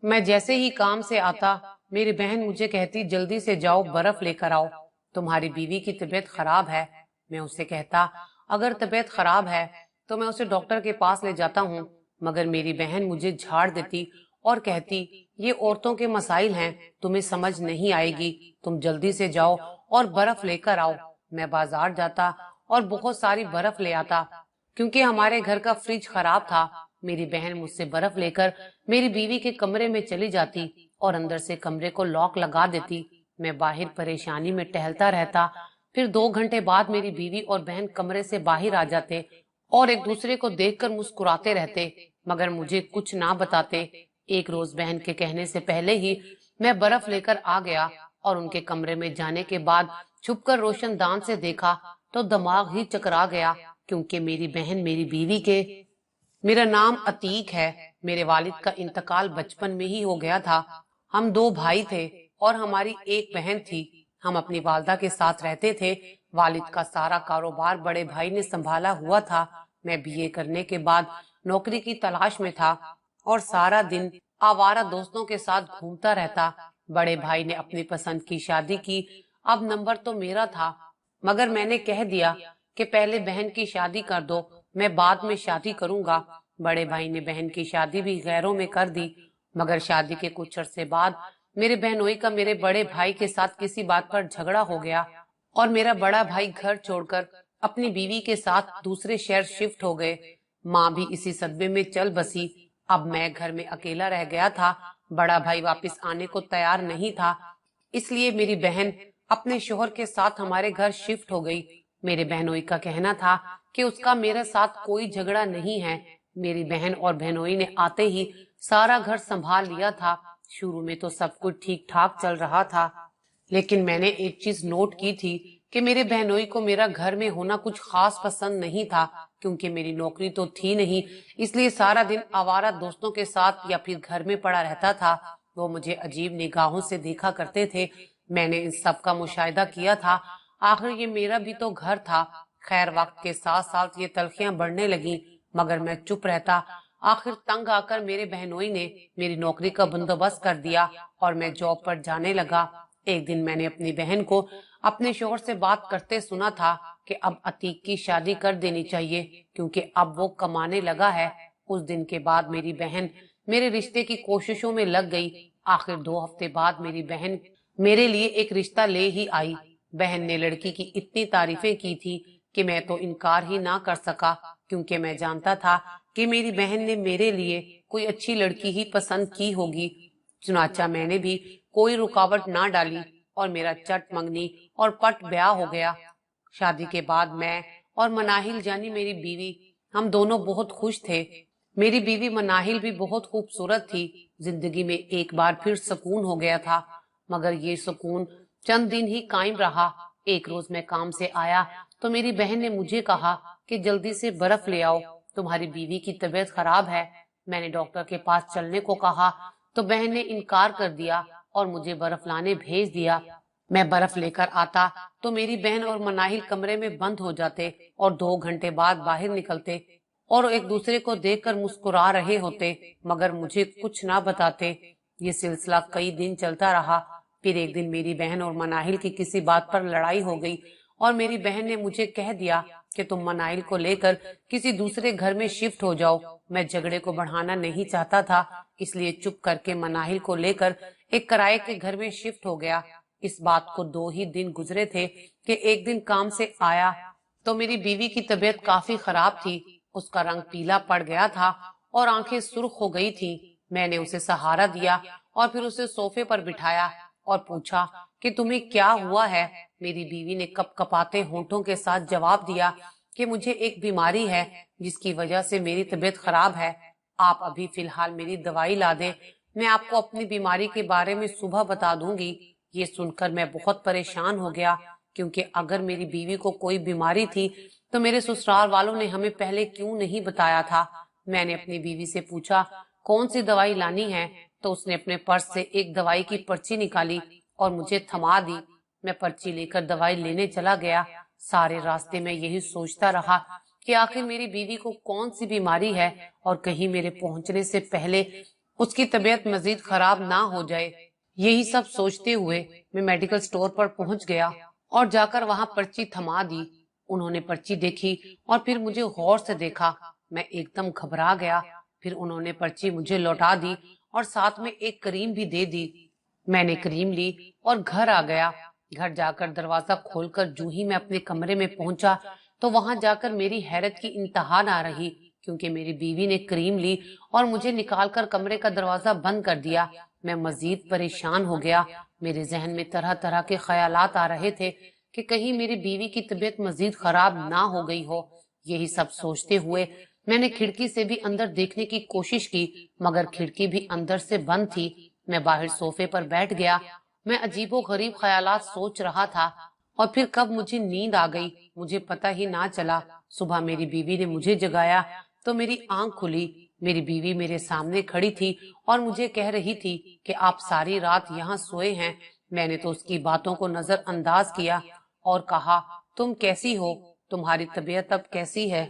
मैं जैसे ही काम से आता, मेरी बहन मुझे कहती जल्दी से जाओ बर्फ लेकर आओ, तुम्हारी बीवी की तबीयत खराब है। मैं उसे कहता अगर तबीयत खराब है तो मैं उसे डॉक्टर के पास ले जाता हूँ, मगर मेरी बहन मुझे झाड़ देती और कहती ये औरतों के मसाइल हैं, तुम्हें समझ नहीं आएगी, तुम जल्दी से जाओ और बर्फ लेकर आओ। मैं बाजार जाता और बहुत सारी बर्फ ले आता। क्योंकि हमारे घर का फ्रिज खराब था, मेरी बहन मुझसे बर्फ लेकर मेरी बीवी के कमरे में चली जाती और अंदर से कमरे को लॉक लगा देती। मैं बाहर परेशानी में टहलता रहता। फिर 2 घंटे बाद मेरी बीवी और बहन कमरे से बाहर आ जाते और एक दूसरे को देखकर मुस्कुराते रहते, मगर मुझे कुछ ना बताते। एक रोज बहन के कहने से पहले ही मैं बर्फ लेकर आ गया और उनके कमरे में जाने के बाद छुपकर रोशनदान से देखा तो दिमाग ही चकरा गया, क्योंकि मेरी बहन मेरी बीवी के। मेरा नाम अतीक है। मेरे वालिद का इंतकाल बचपन में ही हो गया था। हम 2 भाई थे और हमारी एक बहन थी। हम अपनी वालदा के साथ रहते थे। वालिद का सारा कारोबार बड़े भाई ने संभाला हुआ था। मैं बीए करने के बाद नौकरी की तलाश में था और सारा दिन आवारा दोस्तों के साथ घूमता रहता। बड़े भाई ने अपनी पसंद की शादी की। अब नंबर तो मेरा था, मगर मैंने कह दिया कि पहले बहन की शादी कर दो, मैं बाद में शादी करूंगा। बड़े भाई ने बहन की शादी भी गैरों में कर दी, मगर शादी के कुछ अरसे बाद मेरे बहनोई का मेरे बड़े भाई के साथ किसी बात पर झगड़ा हो गया और मेरा बड़ा भाई घर छोड़कर अपनी बीवी के साथ दूसरे शहर शिफ्ट हो गए। माँ भी इसी सदमे में चल बसी। अब मैं घर में अकेला रह गया था। बड़ा भाई वापस आने को तैयार नहीं था, इसलिए मेरी बहन अपने शोहर के साथ हमारे घर शिफ्ट हो गई। मेरे बहनोई का कहना था कि उसका मेरे साथ कोई झगड़ा नहीं है। मेरी बहन और बहनोई ने आते ही सारा घर संभाल लिया था। शुरू में तो सब कुछ ठीक ठाक चल रहा था, लेकिन मैंने एक चीज नोट की थी कि मेरे बहनोई को मेरा घर में होना कुछ खास पसंद नहीं था। क्योंकि मेरी नौकरी तो थी नहीं, इसलिए सारा दिन आवारा दोस्तों के साथ या फिर घर में पड़ा रहता था। वो मुझे अजीब निगाहों से देखा करते थे। मैंने इन सब का मुशाहिदा किया था। आखिर ये मेरा भी तो घर था। खैर, वक्त के साथ साथ ये तलखियां बढ़ने लगी, मगर मैं चुप रहता। आखिर तंग आकर मेरे बहनोई ने मेरी नौकरी का बंदोबस्त कर दिया और मैं जॉब पर जाने लगा। एक दिन मैंने अपनी बहन को अपने शोहर से बात करते सुना था कि अब अतीक की शादी कर देनी चाहिए, क्योंकि अब वो कमाने लगा है। उस दिन के बाद मेरी बहन मेरे रिश्ते की कोशिशों में लग गई। आखिर 2 हफ्ते बाद मेरी बहन मेरे लिए एक रिश्ता ले ही आई। बहन ने लड़की की इतनी तारीफें की थी कि मैं तो इनकार ही ना कर सका, क्योंकि मैं जानता था कि मेरी बहन ने मेरे लिए कोई अच्छी लड़की ही पसंद की होगी। चुनाचा मैंने भी कोई रुकावट ना डाली और मेरा चट मंगनी और पट ब्याह हो गया। शादी के बाद मैं और मनाहिल जानी मेरी बीवी, हम दोनों बहुत खुश थे। मेरी बीवी मनाहिल भी बहुत खूबसूरत थी। जिंदगी में एक बार फिर सुकून हो गया था, मगर ये सुकून चंद दिन ही कायम रहा। एक रोज मैं काम से आया तो मेरी बहन ने मुझे कहा कि जल्दी से बर्फ ले आओ, तुम्हारी बीवी की तबीयत खराब है। मैंने डॉक्टर के पास चलने को कहा तो बहन ने इनकार कर दिया और मुझे बर्फ लाने भेज दिया। मैं बर्फ लेकर आता तो मेरी बहन और मनाहिल कमरे में बंद हो जाते और 2 घंटे बाद बाहर निकलते और एक दूसरे को देखकर मुस्कुरा रहे होते, मगर मुझे कुछ ना बताते। ये सिलसिला कई दिन चलता रहा। फिर एक दिन मेरी बहन और मनाहिल की किसी बात पर लड़ाई हो गई और मेरी बहन ने मुझे कह दिया कि तुम मनाहिल को लेकर किसी दूसरे घर में शिफ्ट हो जाओ। मैं झगड़े को बढ़ाना नहीं चाहता था, इसलिए चुप करके मनाहिल को लेकर एक किराए के घर में शिफ्ट हो गया। इस बात को 2 ही दिन गुजरे थे कि एक दिन काम से आया तो मेरी बीवी की तबीयत काफी खराब थी। उसका रंग पीला पड़ गया था और आंखें सुर्ख हो गई थी। मैंने उसे सहारा दिया और फिर उसे सोफे पर बिठाया और पूछा कि तुम्हें क्या हुआ है। मेरी बीवी ने कपकपाते होंठों के साथ जवाब दिया कि मुझे एक बीमारी है जिसकी वजह से मेरी तबीयत खराब है। आप अभी फिलहाल मेरी दवाई ला दें, मैं आपको अपनी बीमारी के बारे में सुबह बता दूंगी। ये सुनकर मैं बहुत परेशान हो गया, क्योंकि अगर मेरी बीवी को कोई बीमारी थी तो मेरे ससुराल वालों ने हमें पहले क्यों नहीं बताया था। मैंने अपनी बीवी से पूछा कौन सी दवाई लानी है, तो उसने अपने पर्स से एक दवाई की पर्ची निकाली और मुझे थमा दी। मैं पर्ची लेकर दवाई लेने चला गया। सारे रास्ते में यही सोचता रहा कि आखिर मेरी बीवी को कौन सी बीमारी है और कहीं मेरे पहुंचने से पहले اس کی طبیعت مزید خراب نہ ہو جائے۔ یہی سب سوچتے ہوئے میں میڈیکل سٹور پر پہنچ گیا اور جا کر وہاں پرچی تھما دی۔ انہوں نے پرچی دیکھی اور پھر مجھے غور سے دیکھا۔ میں ایک دم گھبرا گیا۔ پھر انہوں نے پرچی مجھے لوٹا دی اور ساتھ میں ایک کریم بھی دے دی۔ میں نے کریم لی اور گھر آ گیا۔ گھر جا کر دروازہ کھول کر جو ہی میں اپنے کمرے میں پہنچا تو وہاں جا کر میری حیرت کی انتہا نہ رہی، کیونکہ میری بیوی نے کریم لی اور مجھے نکال کر کمرے کا دروازہ بند کر دیا۔ میں مزید پریشان ہو گیا۔ میرے ذہن میں طرح طرح کے خیالات آ رہے تھے کہ کہیں میری بیوی کی طبیعت مزید خراب نہ ہو گئی ہو۔ یہی سب سوچتے ہوئے میں نے کھڑکی سے بھی اندر دیکھنے کی کوشش کی، مگر کھڑکی بھی اندر سے بند تھی۔ میں باہر صوفے پر بیٹھ گیا۔ میں عجیب و غریب خیالات سوچ رہا تھا اور پھر کب مجھے نیند آ گئی مجھے پتہ ہی نہ چلا۔ صبح میری بیوی نے مجھے جگایا تو میری آنکھ کھلی۔ میری بیوی میرے سامنے کھڑی تھی اور مجھے کہہ رہی تھی کہ آپ ساری رات یہاں سوئے ہیں۔ میں نے تو اس کی باتوں کو نظر انداز کیا اور کہا، تم کیسی ہو؟ تمہاری طبیعت اب کیسی ہے؟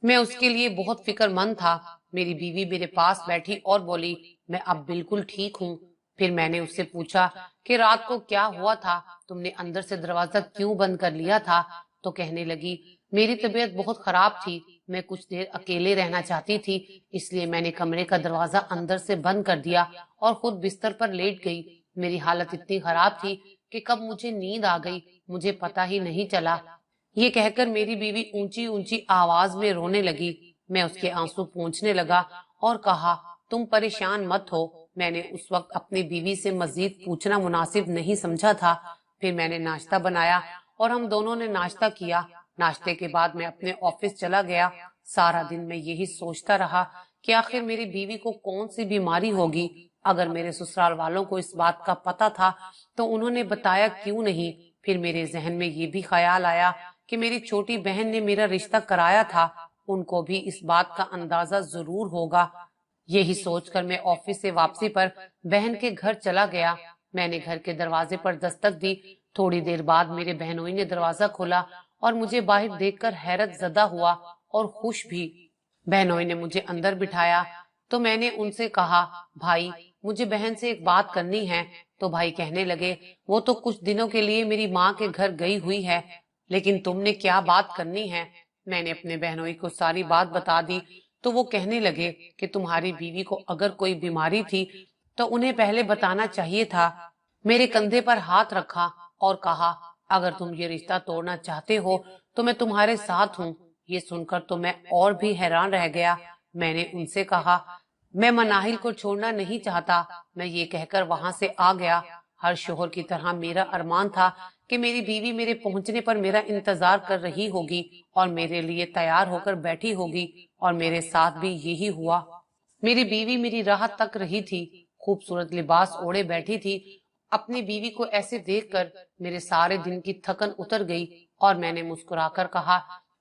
میں اس کے لیے بہت فکر مند تھا۔ میری بیوی میرے پاس بیٹھی اور بولی، میں اب بالکل ٹھیک ہوں۔ پھر میں نے اس سے پوچھا کہ رات کو کیا ہوا تھا، تم نے اندر سے دروازہ کیوں بند کر لیا تھا؟ تو کہنے لگی، میری طبیعت بہت خراب تھی، میں کچھ دیر اکیلے رہنا چاہتی تھی، اس لیے میں نے کمرے کا دروازہ اندر سے بند کر دیا اور خود بستر پر لیٹ گئی۔ میری حالت اتنی خراب تھی کہ کب مجھے نیند آ گئی مجھے پتہ ہی نہیں چلا۔ یہ کہہ کر میری بیوی اونچی اونچی آواز میں رونے لگی۔ میں اس کے آنسو پونچھنے لگا اور کہا، تم پریشان مت ہو۔ میں نے اس وقت اپنی بیوی سے مزید پوچھنا مناسب نہیں سمجھا تھا۔ پھر میں نے ناشتہ بنایا اور ہم دونوں نے ناشتہ کیا۔ ناشتے کے بعد میں اپنے آفس چلا گیا۔ سارا دن میں یہی سوچتا رہا کہ آخر میری بیوی کو کون سی بیماری ہوگی۔ اگر میرے سسرال والوں کو اس بات کا پتہ تھا تو انہوں نے بتایا کیوں نہیں۔ پھر میرے ذہن میں یہ بھی خیال آیا کہ میری چھوٹی بہن نے میرا رشتہ کرایا تھا، ان کو بھی اس بات کا اندازہ ضرور ہوگا۔ یہی سوچ کر میں آفس سے واپسی پر بہن کے گھر چلا گیا۔ میں نے گھر کے دروازے پر دستک دی۔ تھوڑی دیر بعد میرے بہنوئی نے دروازہ کھولا اور مجھے باہر دیکھ کر حیرت زدہ ہوا اور خوش بھی۔ بہنوئی نے مجھے اندر بٹھایا تو میں نے ان سے کہا، بھائی مجھے بہن سے ایک بات کرنی ہے۔ تو بھائی کہنے لگے، وہ تو کچھ دنوں کے لیے میری ماں کے گھر گئی ہوئی ہے، لیکن تم نے کیا بات کرنی ہے؟ میں نے اپنے بہنوئی کو ساری بات بتا دی تو وہ کہنے لگے کہ تمہاری بیوی کو اگر کوئی بیماری تھی تو انہیں پہلے بتانا چاہیے تھا۔ میرے کندھے پر ہاتھ رکھا اور کہا، اگر تم یہ رشتہ توڑنا چاہتے ہو تو میں تمہارے ساتھ ہوں۔ یہ سن کر تو میں اور بھی حیران رہ گیا۔ میں نے ان سے کہا، میں مناہل کو چھوڑنا نہیں چاہتا۔ میں یہ کہہ کر وہاں سے آ گیا۔ ہر شوہر کی طرح میرا ارمان تھا کہ میری بیوی میرے پہنچنے پر میرا انتظار کر رہی ہوگی اور میرے لیے تیار ہو کر بیٹھی ہوگی، اور میرے ساتھ بھی یہی ہوا۔ میری بیوی میری راہ تک رہی تھی، خوبصورت لباس اوڑے بیٹھی تھی۔ اپنی بیوی کو ایسے دیکھ کر میرے سارے دن کی تھکن اتر گئی اور میں نے مسکرا کر کہا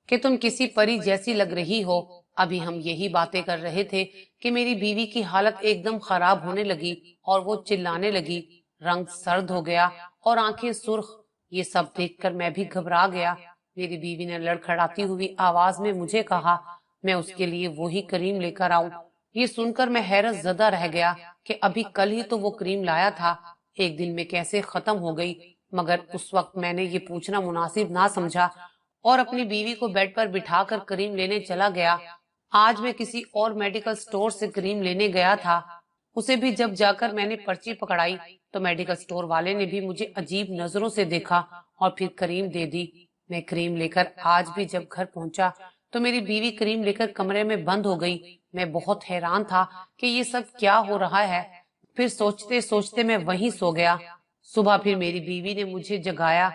کہ تم کسی پری جیسی لگ رہی ہو۔ ابھی ہم یہی باتیں کر رہے تھے کہ میری بیوی کی حالت ایک دم خراب ہونے لگی اور وہ چلانے لگی، رنگ سرد ہو گیا اور آنکھیں سرخ۔ یہ سب دیکھ کر میں بھی گھبرا گیا۔ میری بیوی نے لڑکھڑاتی ہوئی آواز میں مجھے کہا، میں اس کے لیے وہی کریم لے کر آؤں۔ یہ سن کر میں حیرت زدہ رہ گیا کہ ابھی کل ہی تو وہ کریم لایا تھا، ایک دن میں کیسے ختم ہو گئی۔ مگر اس وقت میں نے یہ پوچھنا مناسب نہ سمجھا اور اپنی بیوی کو بیڈ پر بٹھا کر کریم لینے چلا گیا۔ آج میں کسی اور میڈیکل سٹور سے کریم لینے گیا تھا۔ اسے بھی جب جا کر میں نے پرچی پکڑائی تو میڈیکل سٹور والے نے بھی مجھے عجیب نظروں سے دیکھا اور پھر کریم دے دی۔ میں کریم لے کر آج بھی جب گھر پہنچا تو میری بیوی کریم لے کر کمرے میں بند ہو گئی۔ میں بہت حیران تھا کہ یہ سب کیا ہو رہا ہے۔ پھر سوچتے سوچتے میں وہیں سو گیا۔ صبح پھر میری بیوی نے مجھے جگایا۔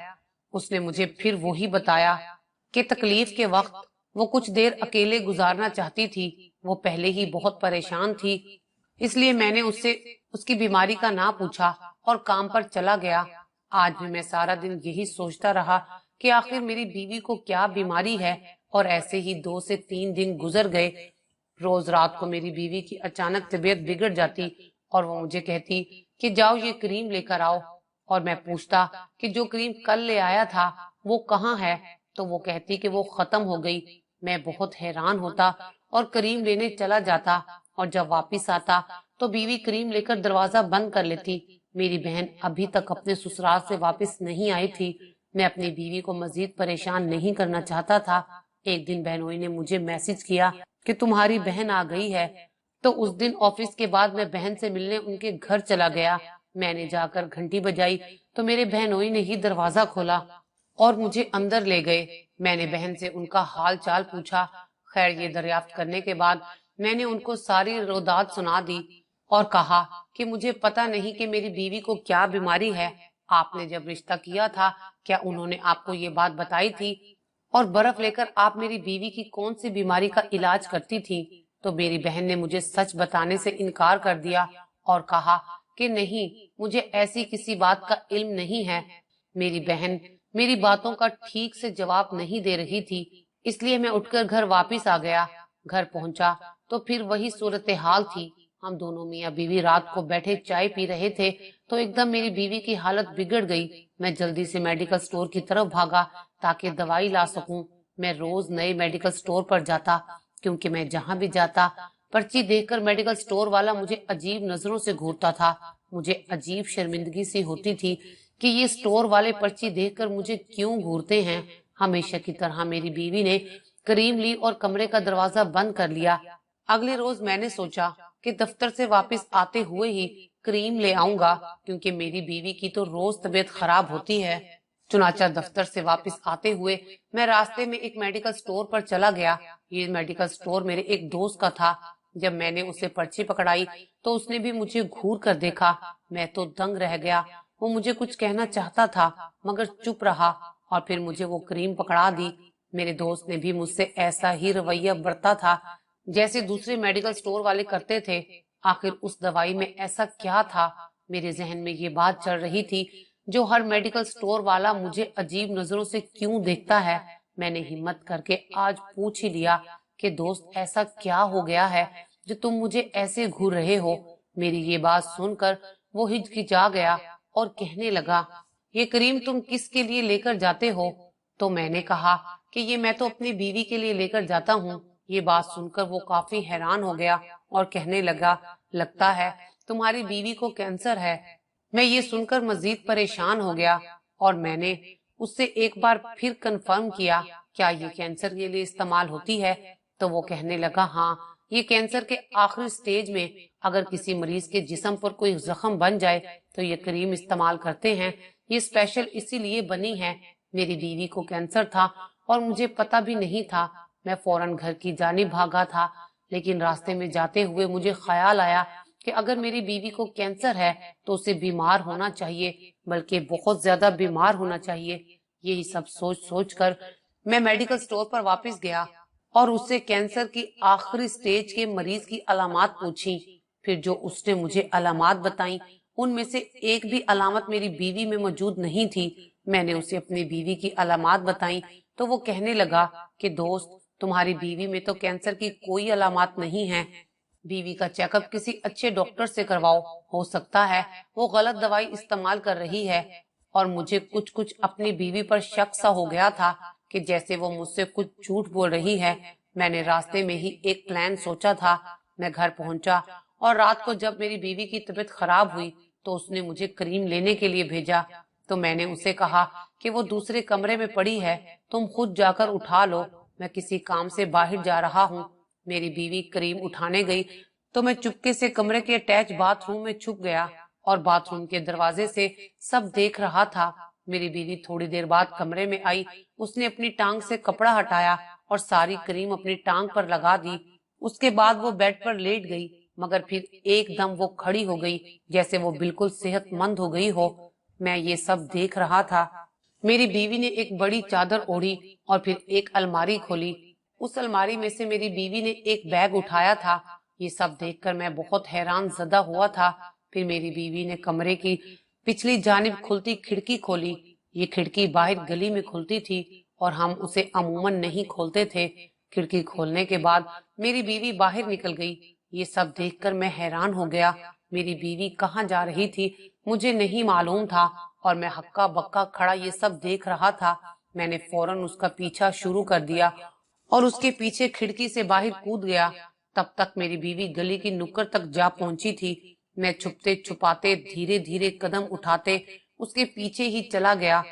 اس نے مجھے پھر وہی بتایا کہ تکلیف کے وقت وہ کچھ دیر اکیلے گزارنا چاہتی تھی۔ وہ پہلے ہی بہت پریشان تھی، اس لیے میں نے اس سے اس کی بیماری کا نہ پوچھا اور کام پر چلا گیا۔ آج بھی میں سارا دن یہی سوچتا رہا کہ آخر میری بیوی کو کیا بیماری ہے، اور ایسے ہی 2 سے 3 دن گزر گئے۔ روز رات کو میری بیوی کی اچانک طبیعت بگڑ جاتی اور وہ مجھے کہتی کہ جاؤ یہ کریم لے کر آؤ، اور میں پوچھتا کہ جو کریم کل لے آیا تھا وہ کہاں ہے، تو وہ کہتی کہ وہ ختم ہو گئی۔ میں بہت حیران ہوتا اور کریم لینے چلا جاتا، اور جب واپس آتا تو بیوی کریم لے کر دروازہ بند کر لیتی۔ میری بہن ابھی تک اپنے سسرال سے واپس نہیں آئی تھی۔ میں اپنی بیوی کو مزید پریشان نہیں کرنا چاہتا تھا۔ ایک دن بہنوئی نے مجھے میسج کیا کہ تمہاری بہن آ گئی ہے، تو اس دن آفس کے بعد میں بہن سے ملنے ان کے گھر چلا گیا۔ میں نے جا کر گھنٹی بجائی تو میرے بہنوئی نے ہی دروازہ کھولا اور مجھے اندر لے گئے۔ میں نے بہن سے ان کا حال چال پوچھا۔ خیر، یہ دریافت کرنے کے بعد میں نے ان کو ساری روداد سنا دی اور کہا کہ مجھے پتا نہیں کہ میری بیوی کو کیا بیماری ہے۔ آپ نے جب رشتہ کیا تھا کیا انہوں نے آپ کو یہ بات بتائی تھی؟ اور برف لے کر آپ میری بیوی کی کون سی بیماری کا علاج کرتی تھی؟ تو میری بہن نے مجھے سچ بتانے سے انکار کر دیا اور کہا کہ نہیں، مجھے ایسی کسی بات کا علم نہیں ہے۔ میری بہن میری باتوں کا ٹھیک سے جواب نہیں دے رہی تھی، اس لیے میں اٹھ کر گھر واپس آ گیا۔ گھر پہنچا تو پھر وہی صورتحال تھی۔ ہم دونوں میاں بیوی رات کو بیٹھے چائے پی رہے تھے تو ایک دم میری بیوی کی حالت بگڑ گئی۔ میں جلدی سے میڈیکل سٹور کی طرف بھاگا تاکہ دوائی لا سکوں۔ میں روز نئے میڈیکل سٹور پر جاتا کیونکہ میں جہاں بھی جاتا پرچی دیکھ کر میڈیکل سٹور والا مجھے عجیب نظروں سے گھورتا تھا۔ مجھے عجیب شرمندگی سی ہوتی تھی کہ یہ سٹور والے پرچی دیکھ کر مجھے کیوں گھورتے ہیں۔ ہمیشہ کی طرح میری بیوی نے کریم لی اور کمرے کا دروازہ بند کر لیا۔ اگلے روز میں نے سوچا کہ دفتر سے واپس آتے ہوئے ہی کریم لے آؤں گا کیونکہ میری بیوی کی تو روز طبیعت خراب ہوتی ہے۔ چنانچہ دفتر سے واپس آتے ہوئے میں راستے میں ایک میڈیکل سٹور پر چلا گیا۔ یہ میڈیکل سٹور میرے ایک دوست کا تھا۔ جب میں نے اسے پرچی پکڑائی تو اس نے بھی مجھے گھور کر دیکھا۔ میں تو دنگ رہ گیا۔ وہ مجھے کچھ کہنا چاہتا تھا مگر چپ رہا اور پھر مجھے وہ کریم پکڑا دی۔ میرے دوست نے بھی مجھ سے ایسا ہی رویہ برتا تھا جیسے دوسرے میڈیکل سٹور والے کرتے تھے۔ آخر اس دوائی میں ایسا کیا تھا؟ میرے ذہن میں یہ بات چل رہی تھی، جو ہر میڈیکل سٹور والا مجھے عجیب نظروں سے کیوں دیکھتا ہے؟ میں نے ہمت کر کے آج پوچھ ہی لیا کہ دوست، ایسا کیا ہو گیا ہے جو تم مجھے ایسے گھور رہے ہو؟ میری یہ بات سن کر وہ ہچکچا گیا اور کہنے لگا، یہ کریم تم کس کے لیے لے کر جاتے ہو؟ تو میں نے کہا کہ یہ میں تو اپنی بیوی کے لیے لے کر جاتا ہوں۔ یہ بات سن کر وہ کافی حیران ہو گیا اور کہنے لگا، لگتا ہے تمہاری بیوی کو کینسر ہے۔ میں یہ سن کر مزید پریشان ہو گیا اور میں نے اس سے ایک بار پھر کنفرم کیا، کیا یہ کینسر کے لیے استعمال ہوتی ہے؟ تو وہ کہنے لگا، ہاں، یہ کینسر کے آخری سٹیج میں اگر کسی مریض کے جسم پر کوئی زخم بن جائے تو یہ کریم استعمال کرتے ہیں۔ یہ اسپیشل اسی لیے بنی ہے۔ میری بیوی کو کینسر تھا اور مجھے پتا بھی نہیں تھا۔ میں فوراً گھر کی جانب بھاگا تھا، لیکن راستے میں جاتے ہوئے مجھے خیال آیا کہ اگر میری بیوی کو کینسر ہے تو اسے بیمار ہونا چاہیے، بلکہ بہت زیادہ بیمار ہونا چاہیے۔ یہی سب سوچ سوچ کر میں میڈیکل سٹور پر واپس گیا اور اس سے کینسر کی آخری سٹیج کے مریض کی علامات پوچھی۔ پھر جو اس نے مجھے علامات بتائیں ان میں سے ایک بھی علامت میری بیوی میں موجود نہیں تھی۔ میں نے اسے اپنی بیوی کی علامات بتائیں تو وہ کہنے لگا کہ دوست، تمہاری بیوی میں تو کینسر کی کوئی علامات نہیں ہیں۔ بیوی کا چیک اپ کسی اچھے ڈاکٹر سے کرواؤ، ہو سکتا ہے وہ غلط دوائی استعمال کر رہی ہے۔ اور مجھے کچھ اپنی بیوی پر شک سا ہو گیا تھا کہ جیسے وہ مجھ سے کچھ جھوٹ بول رہی ہے۔ میں نے راستے میں ہی ایک پلان سوچا تھا۔ میں گھر پہنچا اور رات کو جب میری بیوی کی طبیعت خراب ہوئی تو اس نے مجھے کریم لینے کے لیے بھیجا۔ تو میں نے اسے کہا کہ وہ دوسرے کمرے میں پڑی ہے، تم خود جا کر اٹھا لو، میں کسی کام سے باہر جا رہا ہوں۔ میری بیوی کریم اٹھانے گئی تو میں چپکے سے کمرے کے اٹیچ باتھ روم میں چھپ گیا اور باتھ روم کے دروازے سے سب دیکھ رہا تھا۔ میری بیوی تھوڑی دیر بعد کمرے میں آئی۔ اس نے اپنی ٹانگ سے کپڑا ہٹایا اور ساری کریم اپنی ٹانگ پر لگا دی۔ اس کے بعد وہ بیڈ پر لیٹ گئی، مگر پھر ایک دم وہ کھڑی ہو گئی جیسے وہ بالکل صحت مند ہو گئی ہو۔ میں یہ سب دیکھ رہا تھا۔ میری بیوی نے ایک بڑی چادر اوڑھی اور پھر ایک الماری کھولی۔ اس الماری میں سے میری بیوی نے ایک بیگ اٹھایا تھا۔ یہ سب دیکھ کر میں بہت حیران زدہ ہوا تھا۔ پھر میری بیوی نے کمرے کی پچھلی جانب کھلتی کھڑکی کھولی۔ یہ کھڑکی باہر گلی میں کھلتی تھی اور ہم اسے عموماً نہیں کھولتے تھے۔ کھڑکی کھولنے کے بعد میری بیوی باہر نکل گئی۔ یہ سب دیکھ کر میں حیران ہو گیا۔ میری بیوی کہاں جا رہی تھی مجھے نہیں معلوم تھا اور میں ہکا بکا کھڑا یہ سب دیکھ رہا تھا۔ میں نے فوراً اس کا پیچھا شروع کر دیا اور اس کے پیچھے کھڑکی سے باہر کود گیا۔ तब तक मेरी बीवी गली की नुक्कड़ तक जा पहुंची थी। मैं छुपते छुपाते धीरे धीरे कदम उठाते उसके पीछे ही चला गया।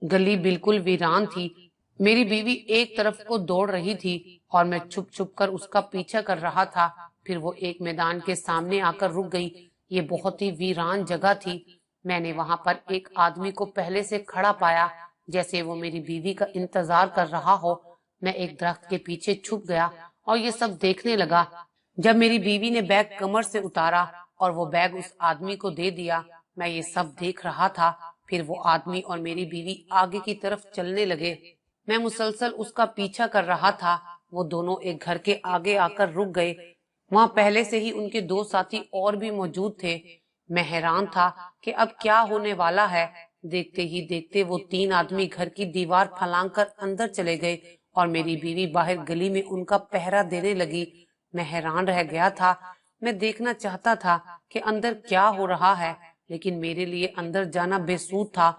गली बिल्कुल वीरान थी। मेरी बीवी एक तरफ को दौड़ रही थी और मैं छुप छुप कर उसका पीछा कर रहा था। फिर वो एक मैदान के सामने आकर रुक गई। ये बहुत ही वीरान जगह थी। मैंने वहां पर एक आदमी को पहले से खड़ा पाया, जैसे वो मेरी बीवी का इंतजार कर रहा हो। मैं एक दरख्त के पीछे छुप गया और ये सब देखने लगा। जब मेरी बीवी ने बैग कमर से उतारा और वो बैग उस आदमी को दे दिया, मैं ये सब देख रहा था। फिर वो आदमी और मेरी बीवी आगे की तरफ चलने लगे। मैं मुसलसल उसका पीछा कर रहा था। वो दोनों एक घर के आगे आकर रुक गए। वहां पहले से ही उनके दो साथी और भी मौजूद थे। मैं हैरान था कि अब क्या होने वाला है। देखते ही देखते वो तीन आदमी घर की दीवार फलांग कर अंदर चले गए और मेरी बीवी बाहर गली में उनका पहरा देने लगी। मैं हैरान रह गया था। मैं देखना चाहता था कि अंदर क्या हो रहा है, लेकिन मेरे लिए अंदर जाना बेसूद था।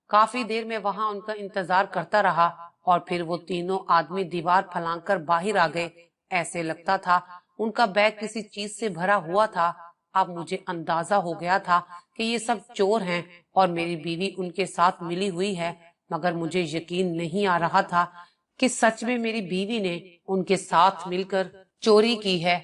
काफी देर में वहां उनका इंतजार करता रहा और फिर वो तीनों आदमी दीवार फलांग कर बाहर आ गए। ऐसे लगता था उनका बैग किसी चीज से भरा हुआ था। अब मुझे अंदाजा हो गया था कि ये सब चोर हैं और मेरी बीवी उनके साथ मिली हुई है, मगर मुझे यकीन नहीं आ रहा था कि सच में मेरी बीवी ने उनके साथ मिलकर चोरी की है।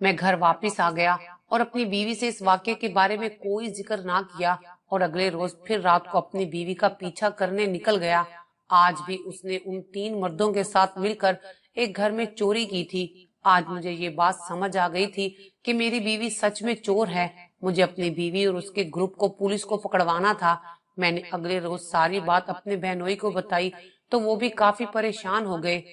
मैं घर वापस आ गया और अपनी बीवी से इस वाक्य के बारे में कोई जिक्र ना किया और अगले रोज फिर रात को अपनी बीवी का पीछा करने निकल गया। आज भी उसने उन तीन मर्दों के साथ मिलकर एक घर में चोरी की थी। आज मुझे ये बात समझ आ गई थी कि मेरी बीवी सच में चोर है। मुझे अपनी बीवी और उसके ग्रुप को पुलिस को पकड़वाना था। मैंने अगले रोज सारी बात अपने बहनोई को बताई तो वो भी काफी परेशान हो गए।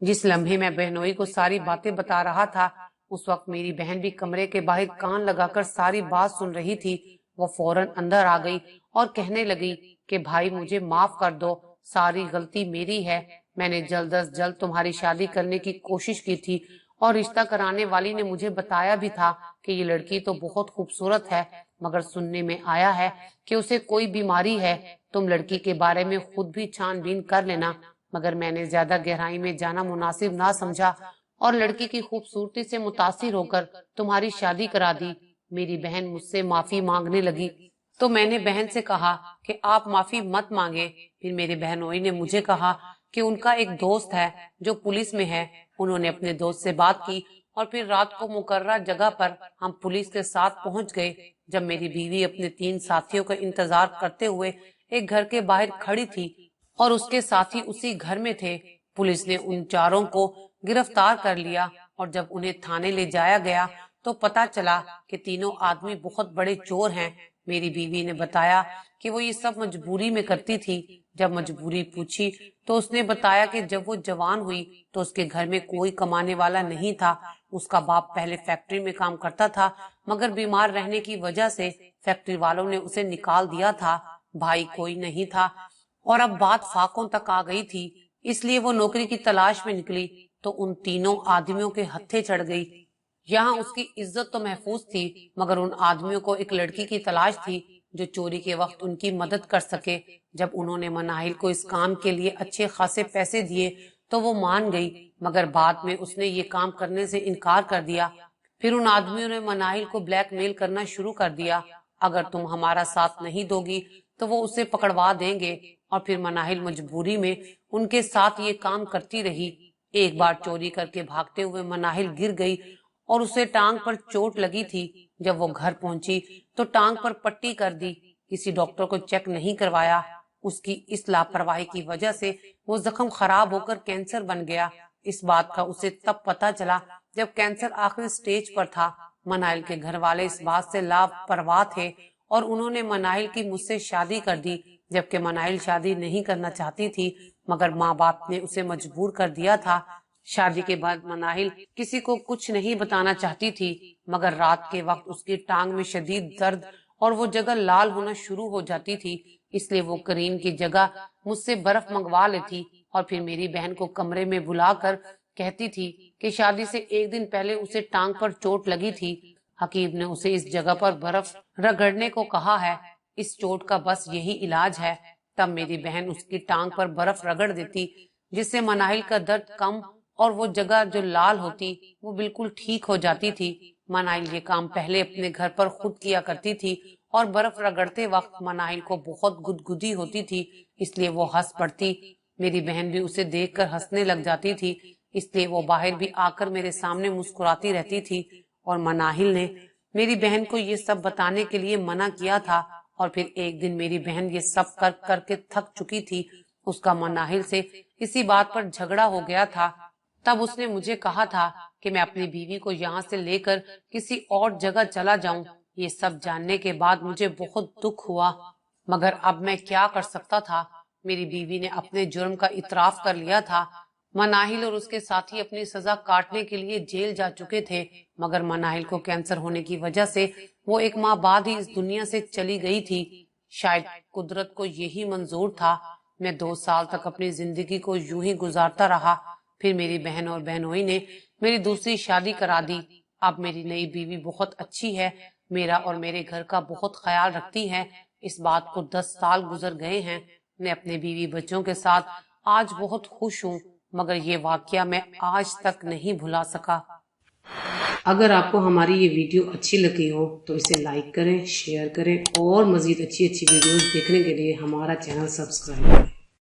जिस लम्हे मैं बहनोई को सारी बातें बता रहा था, उस वक्त मेरी बहन भी कमरे के बाहर कान लगाकर सारी बात सुन रही थी। वो फौरन अंदर आ गई और कहने लगी कि भाई मुझे माफ कर दो, सारी गलती मेरी है। मैंने जल्द अज जल्द तुम्हारी शादी करने की कोशिश की थी और रिश्ता कराने वाली ने मुझे बताया भी था कि ये लड़की तो बहुत खूबसूरत है, मगर सुनने में आया है कि उसे कोई बीमारी है। तुम लड़की के बारे में खुद भी छानबीन कर लेना। मगर मैंने ज्यादा गहराई में जाना मुनासिब ना समझा और लड़की की खूबसूरती से मुतासिर होकर तुम्हारी शादी करा दी। मेरी बहन मुझसे माफी मांगने लगी तो मैंने बहन से कहा कि आप माफी मत मांगे। फिर मेरे बहनोई ने मुझे कहा कि उनका एक दोस्त है जो पुलिस में है। उन्होंने अपने दोस्त से बात की और फिर रात को मुकर्रर जगह पर हम पुलिस के साथ पहुंच गए। जब मेरी बीवी अपने तीन साथियों का इंतजार करते हुए एक घर के बाहर खड़ी थी और उसके साथी उसी घर में थे, पुलिस ने उन चारों को गिरफ्तार कर लिया और जब उन्हें थाने ले जाया गया तो पता चला कि तीनों आदमी बहुत बड़े चोर हैं। मेरी बीवी ने बताया कि वो ये सब मजबूरी में करती थी। जब मजबूरी पूछी तो उसने बताया कि जब वो जवान हुई तो उसके घर में कोई कमाने वाला नहीं था। उसका बाप पहले फैक्ट्री में काम करता था, मगर बीमार रहने की वजह से फैक्ट्री वालों ने उसे निकाल दिया था। भाई कोई नहीं था और अब बात फाकों तक आ गई थी, इसलिए वो नौकरी की तलाश में निकली तो उन तीनों आदमियों के हत्थे चढ़ गई। यहाँ उसकी इज्जत तो महफूज थी, मगर उन आदमियों को एक लड़की की तलाश थी जो चोरी के वक्त उनकी मदद कर सके। जब उन्होंने मनाहिल को इस काम के लिए अच्छे खासे पैसे दिए तो वो मान गई, मगर बाद में उसने ये काम करने से इनकार कर दिया। फिर उन आदमियों ने मनाहिल को ब्लैकमेल करना शुरू कर दिया। अगर तुम हमारा साथ नहीं दोगी तो वो उसे पकड़वा देंगे। और फिर मनाहिल मजबूरी में उनके साथ ये काम करती रही। एक बार चोरी करके भागते हुए मनाहिल गिर गई और उसे टांग पर चोट लगी थी। जब वो घर पहुंची तो टांग पर पट्टी कर दी। किसी डॉक्टर को चेक नहीं करवाया। उसकी इस लापरवाही की वजह से वो जख्म खराब होकर कैंसर बन गया। इस बात का उसे तब पता चला जब कैंसर आखिरी स्टेज पर था। मनाहिल के घर वाले इस बात से लापरवाह थे और उन्होंने मनाहिल की मुझसे शादी कर दी, जबकि मनाहिल शादी नहीं करना चाहती थी, मगर माँ बाप ने उसे मजबूर कर दिया था। शादी के बाद मनाहिल किसी को कुछ नहीं बताना चाहती थी, मगर रात के वक्त उसकी टांग में शदीद दर्द और वो जगह लाल होना शुरू हो जाती थी। इसलिए वो करीम की जगह मुझसे बर्फ मंगवा लेती और फिर मेरी बहन को कमरे में बुलाकर कहती थी कि शादी से एक दिन पहले उसे टांग पर चोट लगी थी। हकीम ने उसे इस जगह पर बर्फ रगड़ने को कहा है। इस चोट का बस यही इलाज है। तब मेरी बहन उसकी टांग पर बर्फ रगड़ देती, जिससे मनाहिल का दर्द कम और वो जगह जो लाल होती वो बिल्कुल ठीक हो जाती थी। मनाइल ये काम पहले अपने घर पर खुद किया करती थी और बर्फ रगड़ते वक्त मनाइल को बहुत गुदगुदी होती थी, इसलिए वो हंस पड़ती। मेरी बहन भी उसे देखकर हंसने लग जाती थी, इसलिए वो बाहर भी आकर मेरे सामने मुस्कुराती रहती थी। और मनाहिल ने मेरी बहन को ये सब बताने के लिए मना किया था, और फिर एक दिन मेरी बहन ये सब कर करके थक चुकी थी। उसका मनाहिल से इसी बात पर झगड़ा हो गया था। तब उसने मुझे कहा था कि मैं अपनी बीवी को यहाँ से लेकर किसी और जगह चला जाऊं। ये सब जानने के बाद मुझे बहुत दुख हुआ, मगर अब मैं क्या कर सकता था। मेरी बीवी ने अपने जुर्म का इतराफ कर लिया था। मनाहिल और उसके साथी अपनी सजा काटने के लिए जेल जा चुके थे, मगर मनाहिल को कैंसर होने की वजह से वो एक माह बाद ही इस दुनिया से चली गई थी। शायद कुदरत को यही मंजूर था। मैं 2 साल तक अपनी जिंदगी को यूं ही गुजारता रहा। फिर मेरी बहन और बहनोई ने मेरी दूसरी शादी करा दी। अब मेरी नई बीवी बहुत अच्छी है, मेरा और मेरे घर का बहुत ख्याल रखती है। इस बात को 10 साल गुजर गए हैं। मैं अपने बीवी बच्चों के साथ आज बहुत खुश हूँ, मगर ये वाकया मैं आज तक नहीं भुला सका। अगर आपको हमारी ये वीडियो अच्छी लगी हो तो इसे लाइक करें, शेयर करें और मजीद अच्छी अच्छी वीडियोस देखने के लिए हमारा चैनल सब्सक्राइब करें।